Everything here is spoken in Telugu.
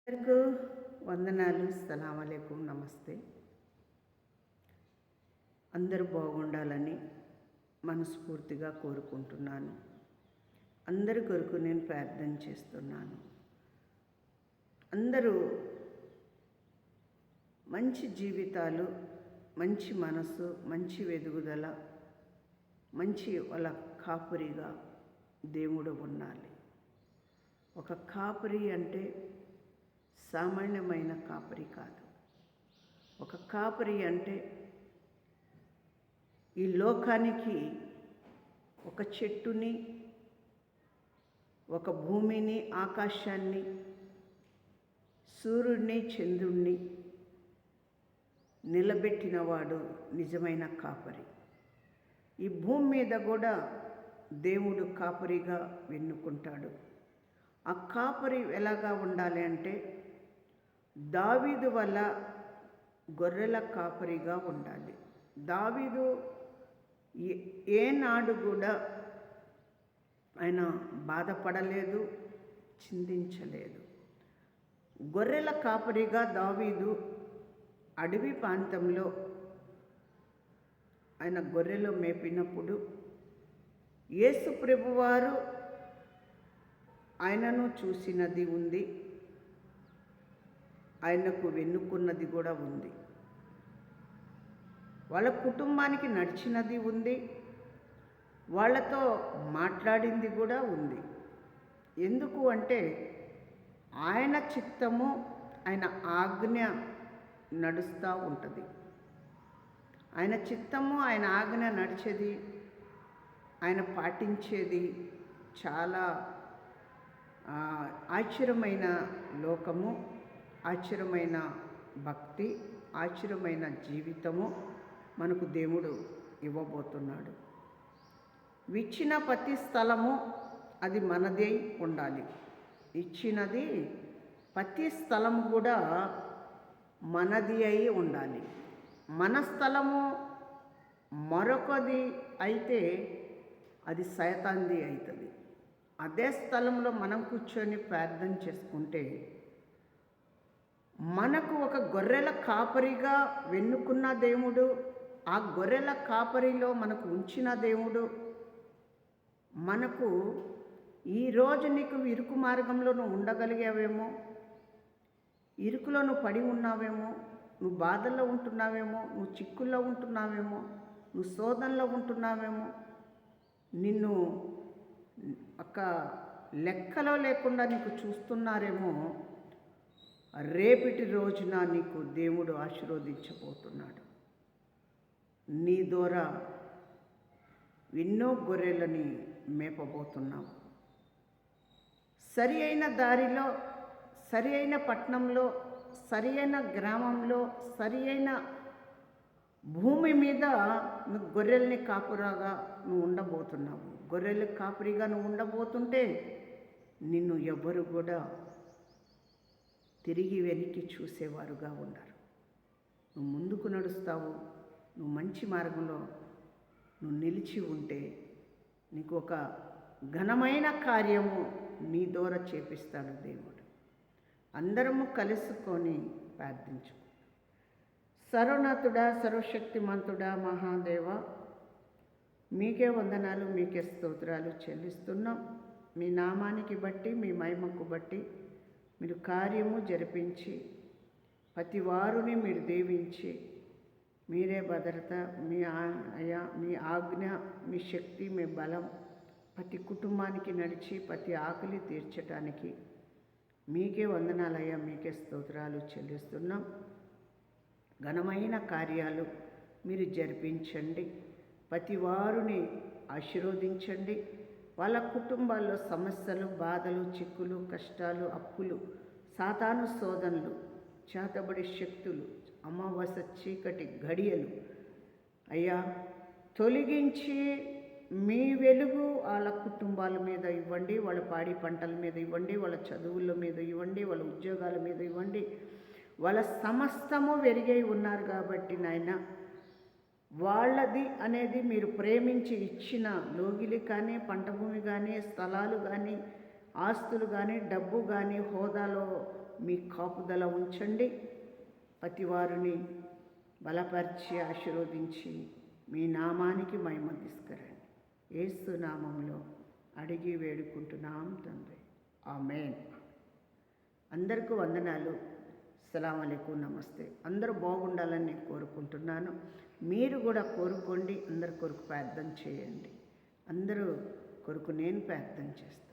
అందరికీ వందనాలు. సలాం అలైకుం, నమస్తే. అందరూ బాగుండాలని మనస్ఫూర్తిగా కోరుకుంటున్నాను. అందరి కొరకు నేను ప్రార్థన చేస్తున్నాను. అందరూ మంచి జీవితాలు, మంచి మనసు, మంచి ఎదుగుదల, మంచి వాళ్ళ కాపురిగా దేవుడు ఉండాలి. ఒక కాపురి అంటే సామాన్యమైన కాపరి కాదు. ఒక కాపరి అంటే ఈ లోకానికి ఒక చెట్టుని, ఒక భూమిని, ఆకాశాన్ని, సూర్యుడిని, చంద్రుడిని నిలబెట్టినవాడు నిజమైన కాపరి. ఈ భూమి మీద కూడా దేవుడు కాపరిగా ఎన్నుకుంటాడు. ఆ కాపరి ఎలాగా ఉండాలి అంటే దావీదు వల్ల గొర్రెల కాపరిగా ఉండాలి. దావీదు ఏనాడు కూడా ఆయన బాధపడలేదు, చింతించలేదు. గొర్రెల కాపరిగా దావీదు అడవి ప్రాంతంలో ఆయన గొర్రెలు మేపినప్పుడు యేసు ప్రభువారు ఆయనను చూసినది ఉంది, ఆయనకు వెన్నుకున్నది కూడా ఉంది. వాళ్ళ కుటుంబానికి నడిచినది ఉంది, వాళ్ళతో మాట్లాడింది కూడా ఉంది. ఎందుకు అంటే ఆయన చిత్తము, ఆయన ఆజ్ఞ నడుస్తూ ఉంటుంది. ఆయన చిత్తము, ఆయన ఆజ్ఞ నడిచేది, ఆయన పాటించేది చాలా ఆశ్చర్యమైన లోకము, ఆశ్చర్యమైన భక్తి, ఆశ్చర్యమైన జీవితము మనకు దేవుడు ఇవ్వబోతున్నాడు. ఇచ్చిన ప్రతి స్థలము అది మనదే ఉండాలి. ఇచ్చినది ప్రతి స్థలము కూడా మనది అయి ఉండాలి. మన స్థలము మరొకది అయితే అది సైతాన్ది అవుతుంది. అదే స్థలంలో మనం కూర్చొని ప్రార్థన చేసుకుంటే మనకు ఒక గొర్రెల కాపరిగా వెన్నుకున్న దేవుడు, ఆ గొర్రెల కాపరిలో మనకు ఉంచిన దేవుడు మనకు ఈరోజు నీకు ఇరుకు మార్గంలో నువ్వు ఉండగలిగావేమో, ఇరుకులో నువ్వు పడి ఉన్నావేమో, నువ్వు బాధల్లో ఉంటున్నావేమో, నువ్వు చిక్కుల్లో ఉంటున్నావేమో, నువ్వు శోధనలో ఉంటున్నావేమో, నిన్ను ఒక లెక్కలో లేకుండా నీకు చూస్తున్నారేమో. రేపటి రోజున నీకు దేవుడు ఆశీర్వదించబోతున్నాడు. నీ ద్వారా ఎన్నో గొర్రెలని మేపబోతున్నావు. సరి అయిన దారిలో, సరి అయిన పట్టణంలో, సరి అయిన గ్రామంలో, సరి అయిన భూమి మీద నువ్వు గొర్రెల్ని కాపురాగా నువ్వు ఉండబోతున్నావు. గొర్రెల కాపురిగా నువ్వు ఉండబోతుంటే నిన్ను ఎవ్వరు కూడా తిరిగి వెనక్కి చూసేవారుగా ఉండరు. నువ్వు ముందుకు నడుస్తావు. నువ్వు మంచి మార్గంలో నువ్వు నిలిచి ఉంటే నీకు ఒక ఘనమైన కార్యము నీ ద్వారా చేపిస్తాడు దేవుడు. అందరము కలుసుకొని ప్రార్థించు. సర్వోన్నతుడా, సర్వశక్తిమంతుడా, మహాదేవ, మీకే వందనాలు, మీకే స్తోత్రాలు చెల్లిస్తున్నాం. మీ నామానికి బట్టి, మీ మహిమకు బట్టి మీరు కార్యము జరిపించి ప్రతి వారిని మీరు దీవించి మీరే భద్రత, మీ ఆజ్ఞ, మీ శక్తి, మీ బలం ప్రతి కుటుంబానికి నడిచి ప్రతి ఆకలి తీర్చడానికి మీకే వందనాలయ్యా, మీకే స్తోత్రాలు చెల్లిస్తున్నాం. ఘనమైన కార్యాలు మీరు జరిపించండి. ప్రతి వారిని ఆశీర్వదించండి. వాళ్ళ కుటుంబాల్లో సమస్యలు, బాధలు, చిక్కులు, కష్టాలు, అప్పులు, సాతాను శోధనలు, చేతబడి శక్తులు, అమావాస్య చీకటి గడియలు అయ్యా తొలగించి మీ వెలుగు వాళ్ళ కుటుంబాల మీద ఇవ్వండి, వాళ్ళ పాడి పంటల మీద ఇవ్వండి, వాళ్ళ చదువుల మీద ఇవ్వండి, వాళ్ళ ఉద్యోగాల మీద ఇవ్వండి. వాళ్ళ సమస్తము వెరిగై ఉన్నారు కాబట్టి నాయన వాళ్ళది అనేది మీరు ప్రేమించి ఇచ్చిన లోగిలి కానీ, పంట భూమి కానీ, స్థలాలు కానీ, ఆస్తులు కానీ, డబ్బు కానీ, హోదాలో మీ కాపుదల ఉంచండి. ప్రతి వారిని బలపరిచి ఆశీర్వదించి మీ నామానికి మహిమ తీసుకురండి. యేసు నామంలో అడిగి వేడుకుంటున్నాం తండ్రి. ఆమేన్. అందరికీ వందనాలు. అస్సలాము అలైకుం, నమస్తే. అందరూ బాగుండాలని నేను కోరుకుంటున్నాను. మీరు కూడా కోరుకోండి. అందరి కొరకు ప్రార్థన చేయండి. అందరూ కొరకు నేను ప్రార్థన చేస్తాను.